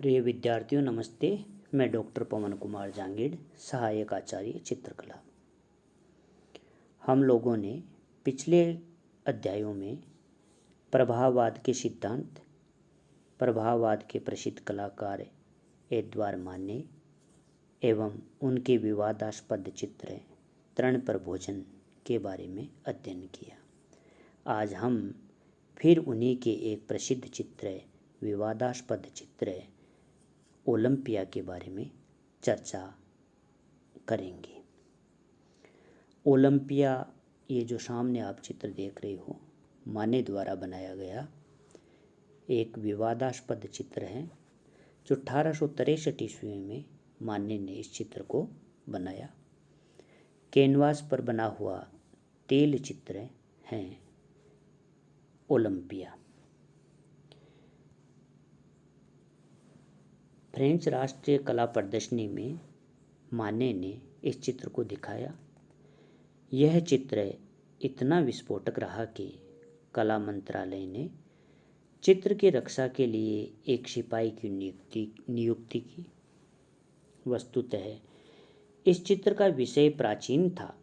प्रिय विद्यार्थियों नमस्ते। मैं डॉक्टर पवन कुमार जांगीड़, सहायक आचार्य चित्रकला। हम लोगों ने पिछले अध्यायों में प्रभाववाद के सिद्धांत, प्रभाववाद के प्रसिद्ध कलाकार एडवर्ड माने एवं उनके विवादास्पद चित्र तृण पर भोजन के बारे में अध्ययन किया। आज हम फिर उन्हीं के एक प्रसिद्ध चित्र, विवादास्पद चित्र ओलंपिया के बारे में चर्चा करेंगे। ओलंपिया, ये जो सामने आप चित्र देख रहे हो, माने द्वारा बनाया गया एक विवादास्पद चित्र है जो 1863 ईस्वी में माने ने इस चित्र को बनाया। कैनवास पर बना हुआ तेल चित्र है ओलंपिया। फ्रेंच राष्ट्रीय कला प्रदर्शनी में माने ने इस चित्र को दिखाया। यह चित्र इतना विस्फोटक रहा कि कला मंत्रालय ने चित्र की रक्षा के लिए एक सिपाही की नियुक्ति की। वस्तुतः इस चित्र का विषय प्राचीन था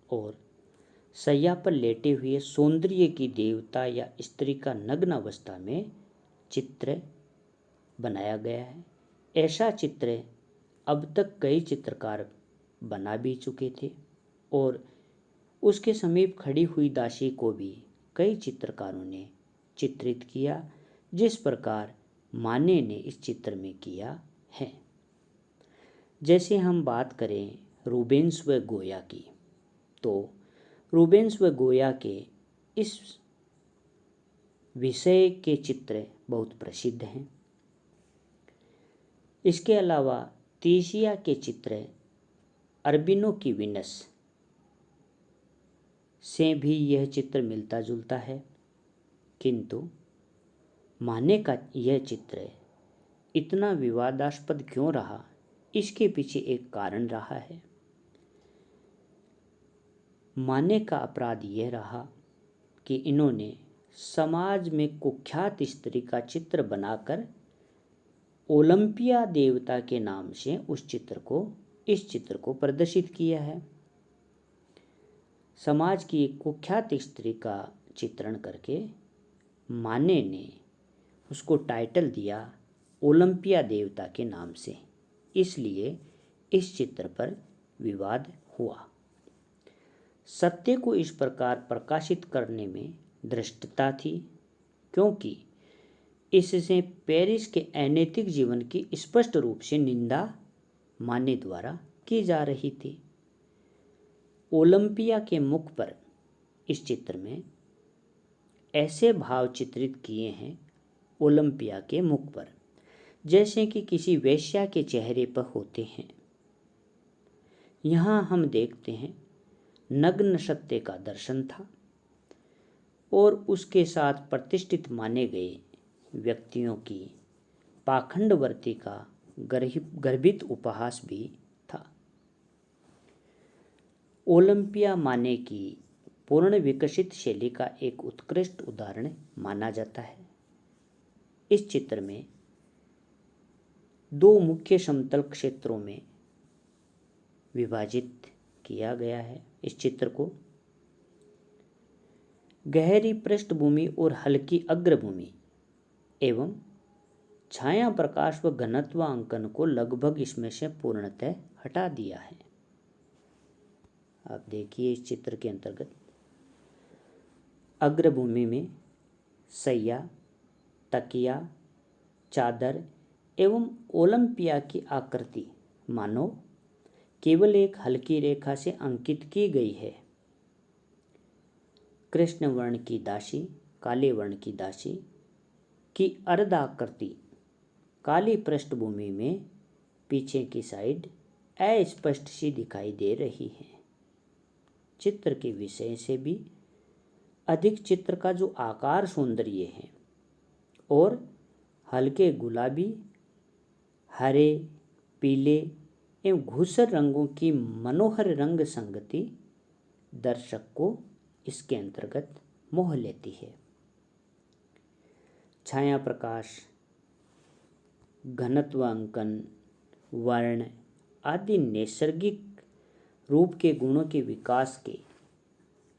और शैया पर लेटे हुए सौंदर्य की देवता या स्त्री का नग्न अवस्था में चित्र बनाया गया है। ऐसा चित्र अब तक कई चित्रकार बना भी चुके थे और उसके समीप खड़ी हुई दासी को भी कई चित्रकारों ने चित्रित किया, जिस प्रकार माने ने इस चित्र में किया है। जैसे हम बात करें रूबेंस व गोया की, तो रूबेंस व गोया के इस विषय के चित्र बहुत प्रसिद्ध हैं। इसके अलावा तीसिया के चित्र अरबिनो की विनस से भी यह चित्र मिलता जुलता है, किंतु माने का यह चित्र इतना विवादास्पद क्यों रहा, इसके पीछे एक कारण रहा है। माने का अपराध यह रहा कि इन्होंने समाज में कुख्यात स्त्री का चित्र बनाकर ओलंपिया देवता के नाम से इस चित्र को प्रदर्शित किया है। समाज की एक कुख्यात स्त्री का चित्रण करके माने ने उसको टाइटल दिया ओलंपिया देवता के नाम से, इसलिए इस चित्र पर विवाद हुआ। सत्य को इस प्रकार प्रकाशित करने में धृष्टता थी, क्योंकि इससे पेरिस के अनैतिक जीवन की स्पष्ट रूप से निंदा माने द्वारा की जा रही थी। ओलंपिया के मुख पर इस चित्र में ऐसे भाव चित्रित किए हैं ओलंपिया के मुख पर, जैसे कि किसी वेश्या के चेहरे पर होते हैं। यहाँ हम देखते हैं नग्न सत्य का दर्शन था और उसके साथ प्रतिष्ठित माने गए व्यक्तियों की पाखंडवर्ती का गर्भित उपहास भी था। ओलंपिया माने की पूर्ण विकसित शैली का एक उत्कृष्ट उदाहरण माना जाता है। इस चित्र में दो मुख्य समतल क्षेत्रों में विभाजित किया गया है। इस चित्र को गहरी पृष्ठभूमि और हल्की अग्रभूमि एवं छाया प्रकाश व घनत्व अंकन को लगभग इसमें से पूर्णतः हटा दिया है। आप देखिए इस चित्र के अंतर्गत अग्रभूमि में शैया, तकिया, चादर एवं ओलंपिया की आकृति मानो केवल एक हल्की रेखा से अंकित की गई है। कृष्ण वर्ण की दासी, काले वर्ण की दासी की अर्ध आकृति काली पृष्ठभूमि में पीछे की साइड अस्पष्ट सी दिखाई दे रही है। चित्र के विषय से भी अधिक चित्र का जो आकार सौंदर्य है और हल्के गुलाबी, हरे, पीले एवं घूसर रंगों की मनोहर रंग संगति दर्शक को इसके अंतर्गत मोह लेती है। छाया प्रकाश घनत्वांकन, वर्ण आदि नैसर्गिक रूप के गुणों के विकास के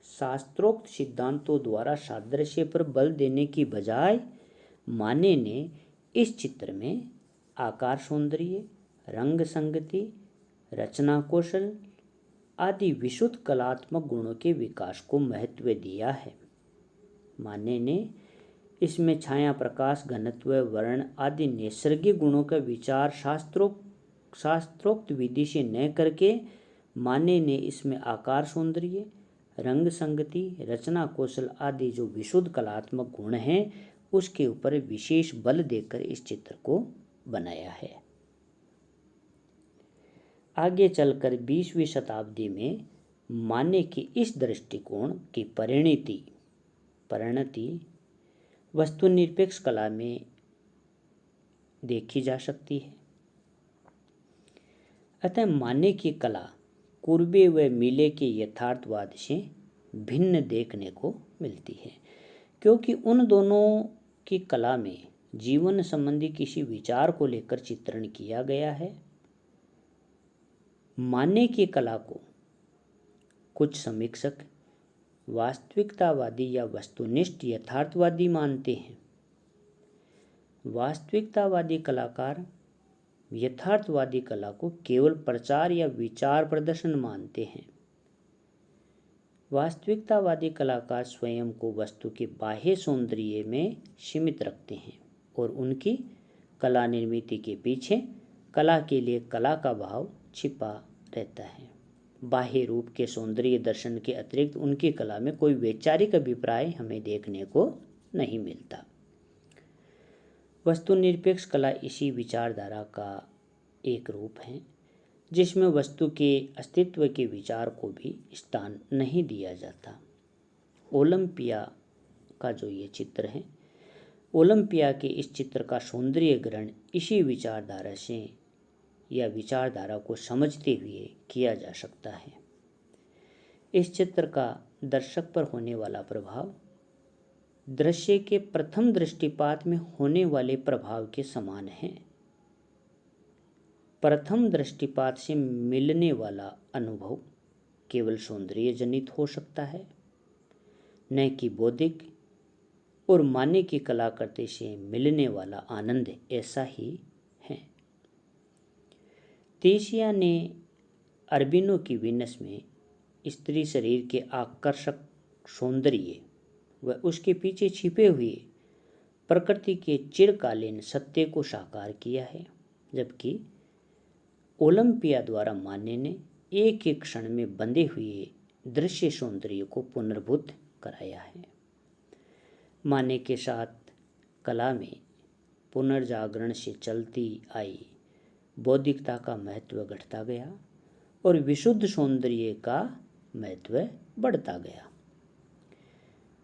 शास्त्रोक्त सिद्धांतों द्वारा सादृश्य पर बल देने की बजाय माने ने इस चित्र में आकार सौंदर्य, रंग संगति, रचना कौशल आदि विशुद्ध कलात्मक गुणों के विकास को महत्व दिया है। माने ने इसमें छाया, प्रकाश, घनत्व, वर्ण आदि नैसर्गिक गुणों का विचार शास्त्रोक्त विधि से न करके माने ने इसमें आकार सौंदर्य, रंग संगति, रचना कौशल आदि जो विशुद्ध कलात्मक गुण हैं उसके ऊपर विशेष बल देकर इस चित्र को बनाया है। आगे चलकर 20वीं शताब्दी में माने की इस दृष्टिकोण की परिणति वस्तुनिरपेक्ष कला में देखी जा सकती है। अतः माने की कला कुर्बे व मिले के यथार्थवाद से भिन्न देखने को मिलती है, क्योंकि उन दोनों की कला में जीवन संबंधी किसी विचार को लेकर चित्रण किया गया है। माने की कला को कुछ समीक्षक वास्तविकतावादी या वस्तुनिष्ठ यथार्थवादी मानते हैं। वास्तविकतावादी कलाकार यथार्थवादी कला को केवल प्रचार या विचार प्रदर्शन मानते हैं। वास्तविकतावादी कलाकार स्वयं को वस्तु के बाह्य सौंदर्य में सीमित रखते हैं और उनकी कला निर्मिति के पीछे कला के लिए कला का भाव छिपा रहता है। बाह्य रूप के सौंदर्य दर्शन के अतिरिक्त उनकी कला में कोई वैचारिक अभिप्राय हमें देखने को नहीं मिलता। वस्तुनिरपेक्ष कला इसी विचारधारा का एक रूप है जिसमें वस्तु के अस्तित्व के विचार को भी स्थान नहीं दिया जाता। ओलंपिया का जो ये चित्र है, ओलंपिया के इस चित्र का सौंदर्य ग्रहण इसी विचारधारा से या विचारधारा को समझते हुए किया जा सकता है। इस चित्र का दर्शक पर होने वाला प्रभाव दृश्य के प्रथम दृष्टिपात में होने वाले प्रभाव के समान है। प्रथम दृष्टिपात से मिलने वाला अनुभव केवल सौंदर्य जनित हो सकता है, न कि बौद्धिक, और माने की कलाकृति से मिलने वाला आनंद ऐसा ही है। तेसिया ने अरबिनो की वीनस में स्त्री शरीर के आकर्षक सौंदर्य व उसके पीछे छिपे हुए प्रकृति के चिरकालीन सत्य को साकार किया है, जबकि ओलंपिया द्वारा माने ने एक एक क्षण में बंधे हुए दृश्य सौंदर्य को पुनर्भूत कराया है। माने के साथ कला में पुनर्जागरण से चलती आई बौद्धिकता का महत्व घटता गया और विशुद्ध सौंदर्य का महत्व बढ़ता गया।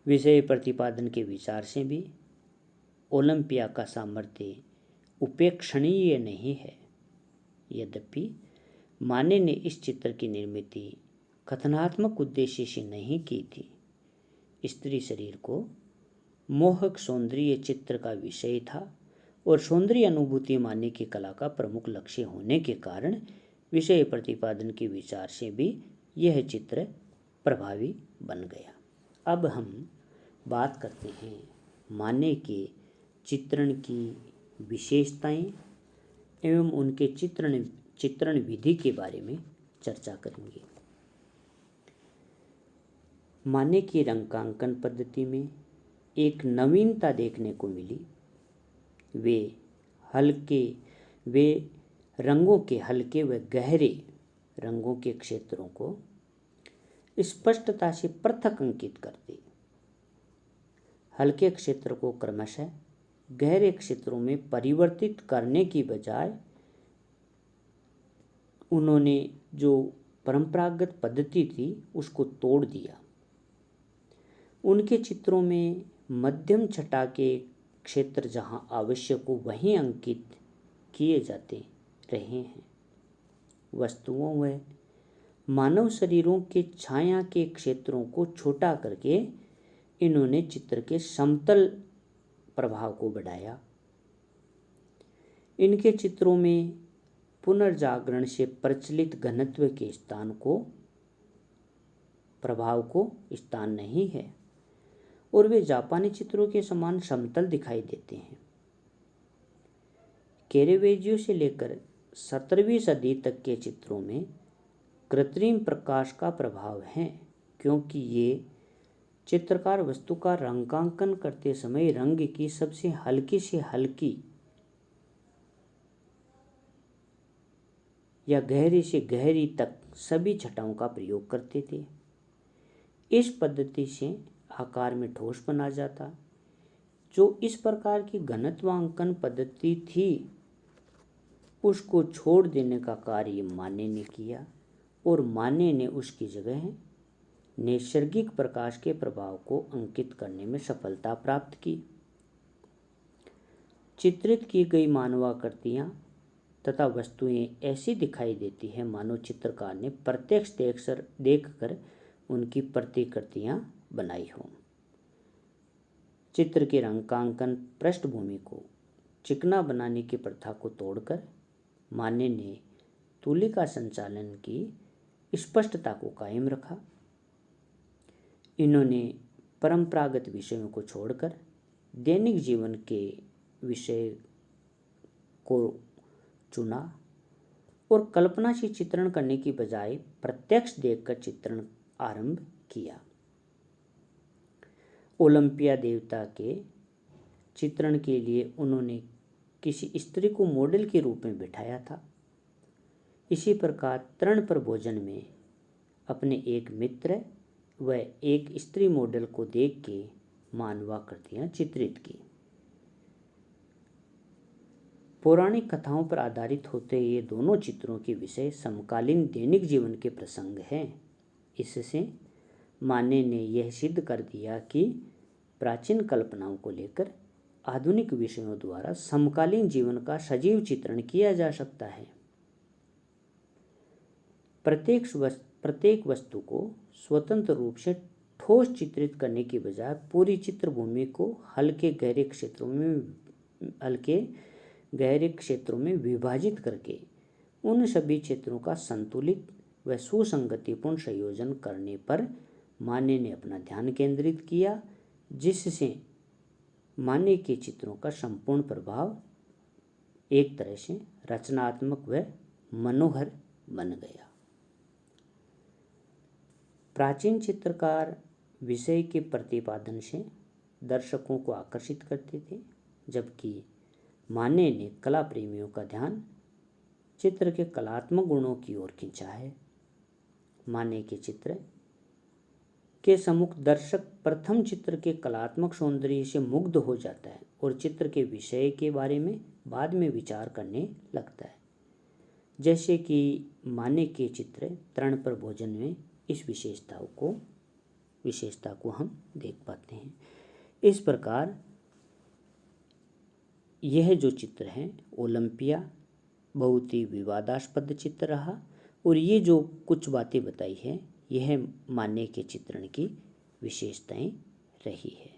विषय प्रतिपादन के विचार से भी ओलंपिया का सामर्थ्य उपेक्षणीय नहीं है। यद्यपि माने ने इस चित्र की निर्मिति कथनात्मक उद्देश्य से नहीं की थी। स्त्री शरीर को मोहक सौंदर्य चित्र का विषय था और सौंदर्य अनुभूति माने की कला का प्रमुख लक्ष्य होने के कारण विषय प्रतिपादन के विचार से भी यह चित्र प्रभावी बन गया। अब हम बात करते हैं माने के चित्रण की विशेषताएं एवं उनके चित्रण विधि के बारे में चर्चा करेंगे। माने की रंगांकन पद्धति में एक नवीनता देखने को मिली। वे रंगों के हल्के व गहरे रंगों के क्षेत्रों को स्पष्टता से पृथक अंकित करते। हल्के क्षेत्र को क्रमशः गहरे क्षेत्रों में परिवर्तित करने की बजाय उन्होंने जो परंपरागत पद्धति थी उसको तोड़ दिया। उनके चित्रों में मध्यम छटा के क्षेत्र जहां आवश्यक हो वहीं अंकित किए जाते रहे हैं। वस्तुओं व मानव शरीरों के छाया के क्षेत्रों को छोटा करके इन्होंने चित्र के समतल प्रभाव को बढ़ाया। इनके चित्रों में पुनर्जागरण से प्रचलित घनत्व के प्रभाव को स्थान नहीं है और वे जापानी चित्रों के समान समतल दिखाई देते हैं। कैरेवेजियो से लेकर 17वीं सदी तक के चित्रों में कृत्रिम प्रकाश का प्रभाव है, क्योंकि ये चित्रकार वस्तु का रंगांकन करते समय रंग की सबसे हल्की से हल्की या गहरी से गहरी तक सभी छटाओं का प्रयोग करते थे। इस पद्धति से आकार में ठोस बना जाता। जो इस प्रकार की घनत्वांकन पद्धति थी उसको छोड़ देने का कार्य माने ने किया और माने ने उसकी जगह नैसर्गिक प्रकाश के प्रभाव को अंकित करने में सफलता प्राप्त की। चित्रित की गई मानवाकृतियाँ तथा वस्तुएं ऐसी दिखाई देती है मानो चित्रकार ने प्रत्यक्ष देखकर उनकी प्रतिकृतियां बनाई हों। चित्र के रंगांकन पृष्ठभूमि को चिकना बनाने की प्रथा को तोड़कर माने ने तुलिका संचालन की स्पष्टता को कायम रखा। इन्होंने परंपरागत विषयों को छोड़कर दैनिक जीवन के विषय को चुना और कल्पना से चित्रण करने की बजाय प्रत्यक्ष देखकर चित्रण आरंभ किया। ओलंपिया देवता के चित्रण के लिए उन्होंने किसी स्त्री को मॉडल के रूप में बिठाया था। इसी प्रकार तृण पर भोजन में अपने एक मित्र व एक स्त्री मॉडल को देख के मानवाकृतियां चित्रित की। पौराणिक कथाओं पर आधारित होते ये दोनों चित्रों के विषय समकालीन दैनिक जीवन के प्रसंग हैं। इससे माने ने यह सिद्ध कर दिया कि प्राचीन कल्पनाओं को लेकर आधुनिक विषयों द्वारा समकालीन जीवन का सजीव चित्रण किया जा सकता है। प्रत्येक वस्तु को स्वतंत्र रूप से ठोस चित्रित करने की बजाय पूरी चित्रभूमि को हल्के गहरे क्षेत्रों में विभाजित करके उन सभी क्षेत्रों का संतुलित व सुसंगतिपूर्ण संयोजन करने पर माने ने अपना ध्यान केंद्रित किया, जिससे माने के चित्रों का संपूर्ण प्रभाव एक तरह से रचनात्मक व मनोहर बन गया। प्राचीन चित्रकार विषय के प्रतिपादन से दर्शकों को आकर्षित करते थे, जबकि माने ने कला प्रेमियों का ध्यान चित्र के कलात्मक गुणों की ओर खींचा है। माने के चित्र के सम्मुख दर्शक प्रथम चित्र के कलात्मक सौंदर्य से मुग्ध हो जाता है और चित्र के विषय के बारे में बाद में विचार करने लगता है। जैसे कि माने के चित्र तृण पर भोजन में इस विशेषता को हम देख पाते हैं। इस प्रकार यह जो चित्र है ओलंपिया बहुत ही विवादास्पद चित्र रहा और ये जो कुछ बातें बताई है यह माने के चित्रण की विशेषताएं रही है।